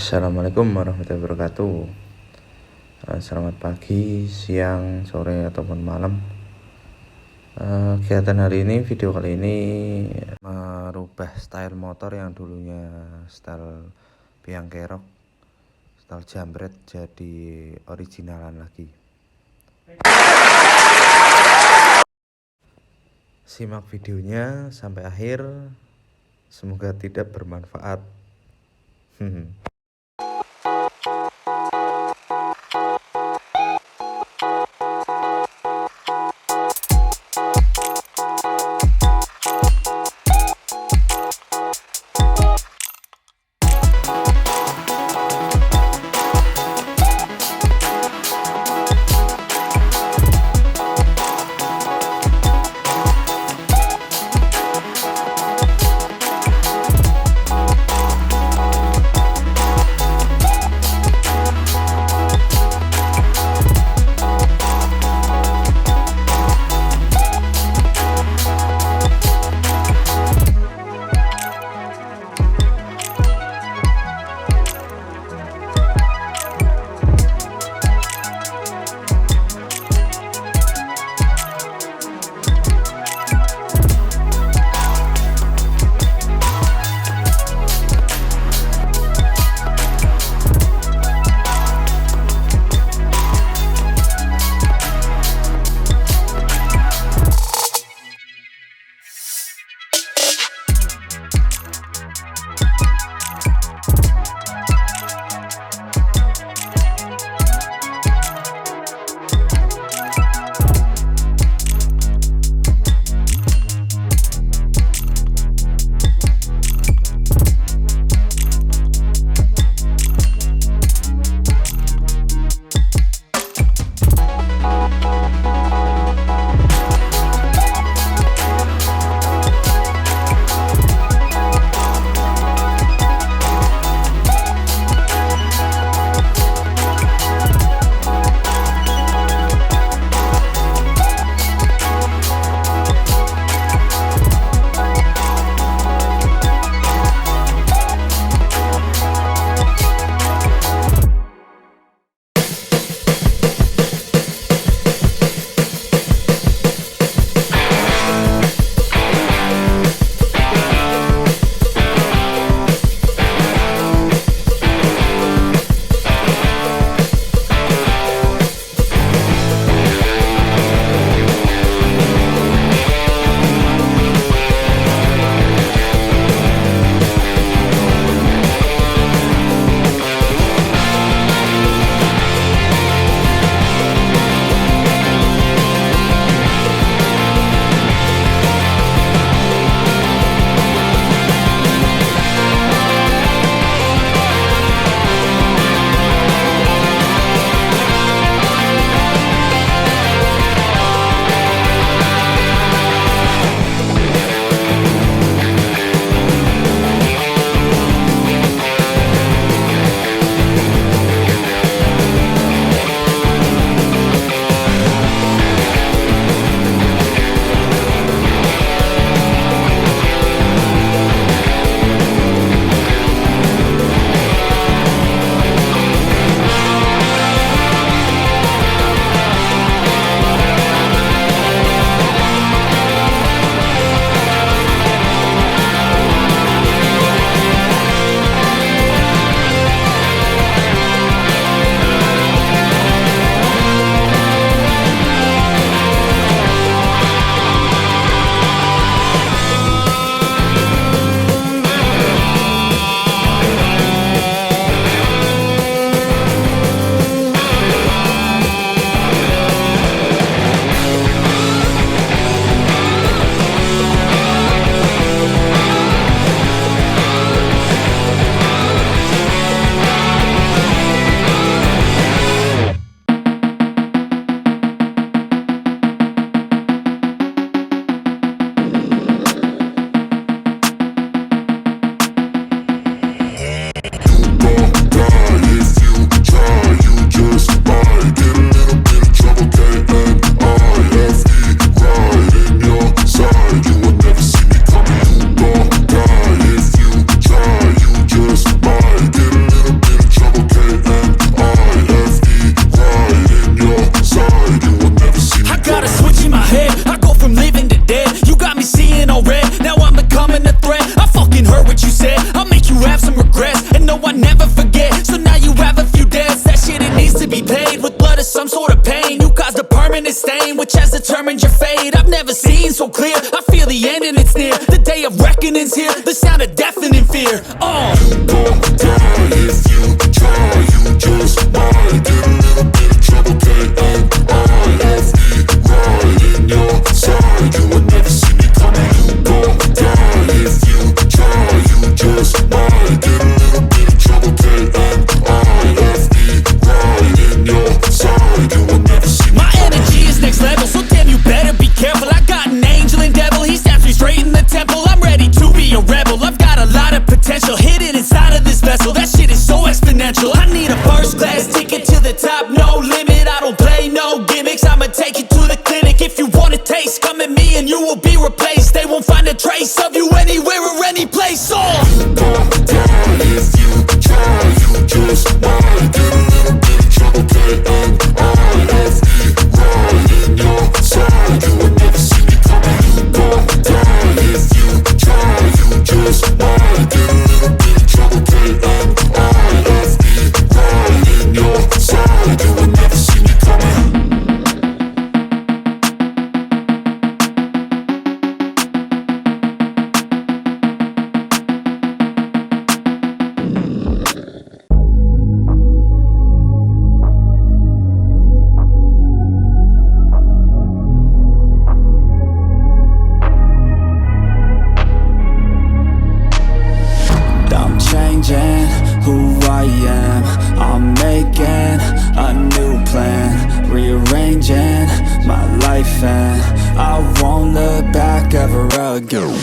Assalamualaikum warahmatullahi wabarakatuh. Selamat pagi, siang, sore, ataupun malam. Kegiatan hari ini, video kali ini merubah style motor yang dulunya style biang kerok, style jambret, jadi originalan lagi. Simak videonya sampai akhir, semoga tidak bermanfaat. determined your fate. I've never seen so clear. I feel the end and it's near. The day of reckoning's here. The sound of deafening fear. You won't die if you try. You just might get a little bit of trouble, and I have me right in your side. You will never see me coming. You won't die if you try. You just might get a little bit of trouble, and I have me right in your side. You will never see me. My energy is next level, so damn you better be careful. I got an angel and devil, he snaps me straight in the temple. I'm ready to be a rebel, I've got a lot of potential hidden inside of this vessel. That shit is so exponential. I need a first class ticket to the top, no limit. I don't play no gimmicks, I'ma take you to the clinic. If you want a taste, come at me and you will be replaced. They won't find a trace of you anywhere or any place. You won't die if you try. You just might get a little bit of trouble, and I have me right in your side. You will never see me coming. You won't die if you try. You just might get a little bit of trouble, and I have me right in your side. You will never see me coming. I'm changing who I am. I'm making a new plan, rearranging my life, and I won't look back ever again.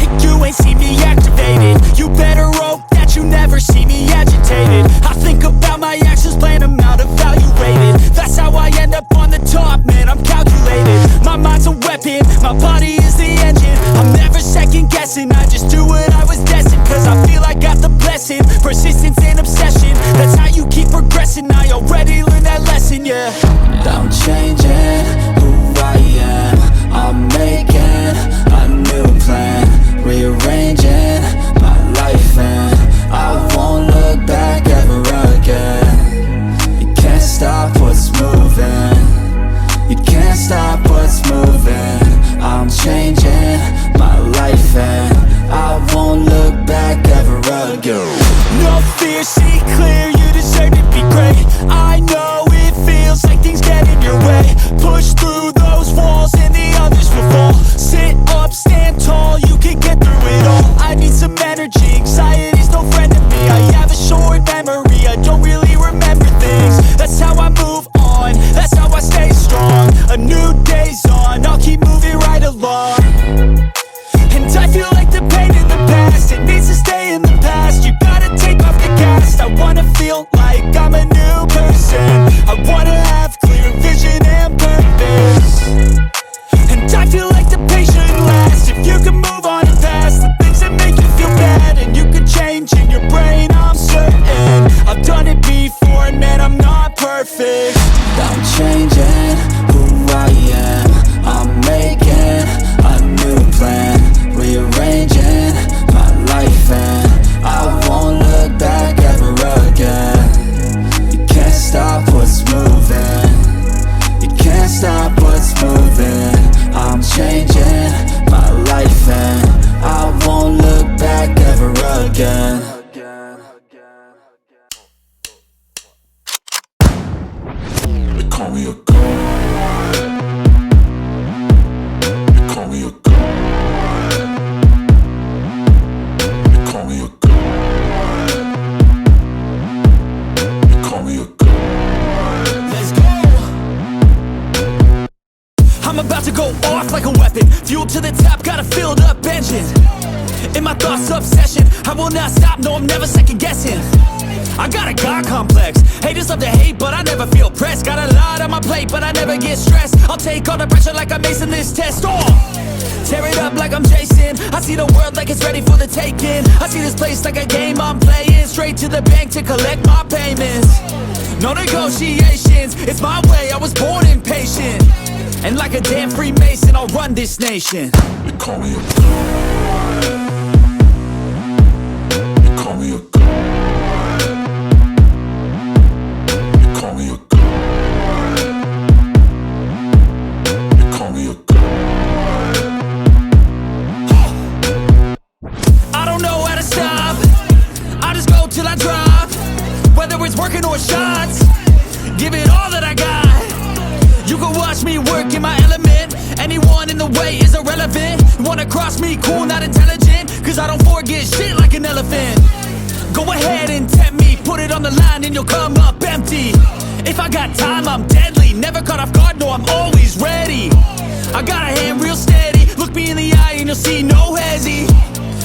And you ain't see me activated. You better hope that you never see me agitated. I think about my actions, plan them out, evaluated. That's how I end up on the top, man, I'm calculated. My mind's a weapon, my body is the engine. I'm never second guessing, I just do what I was destined. Cause I feel I got the blessing, persistence and obsession. That's how you keep progressing, I already learned that lesson, yeah. I'm changing who I am. I'm making a new plan, rearranging my life, and I won't look back ever again. You can't stop what's moving. You can't stop what's moving. I'm changing my life, and I won't look back ever again. No fear, see clear, you deserve to be great. I know it feels like things get in your way. Push through those walls and the others will fall. Sit up, stand tall, you can get through it all. I need some energy, anxiety's no friend to me. I have a short memory, I don't really remember things. That's how I move on, that's how I stay strong. A new day's on, I'll keep moving right along. And I feel like the pain in the past, it needs to stay in the past. You gotta take off the cast. I wanna feel like I'm a new person. I wanna have clear vision and purpose. And I feel like the pain shouldn't last. If you can move on and past the things that make you feel bad, and you can change in your brain, I'm certain. I've done it before and man, I'm not perfect. I'm changing who I am. I'm making a new plan, rearranging my life, and I won't look back ever again. You can't stop what's moving. You can't stop what's moving. I'm changing my life, and I won't look back ever again. They call me a god. They call me a god. They call me a god. They call me a god. Let's go! I'm about to go off like a weapon. Fuel to the top, got a filled up engine. In my thoughts, obsession, I will not stop, no, I'm never second guessing. I got a God complex. Haters love to hate, but I never feel pressed. Got a lot on my plate, but I never get stressed. I'll take all the pressure like I'm acing this test. Tear it up like I'm Jason. I see the world like it's ready for the taking. I see this place like a game I'm playing. Straight to the bank to collect my payments. No negotiations, it's my way, I was born impatient. And like a damn Freemason, I'll run this nation. They call me a god. They call me a god. They call me a god. talking or shots. Give it all that I got. You can watch me work in my element. Anyone in the way is irrelevant. You wanna cross me, cool, not intelligent. Cause I don't forget shit like an elephant. Go ahead and tempt me, put it on the line and you'll come up empty. If I got time, I'm deadly. Never caught off guard, no, I'm always ready. I got a hand real steady. Look me in the eye and you'll see no hezzy.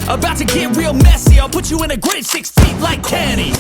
About to get real messy. I'll put you in a grave 6 feet like Kenny.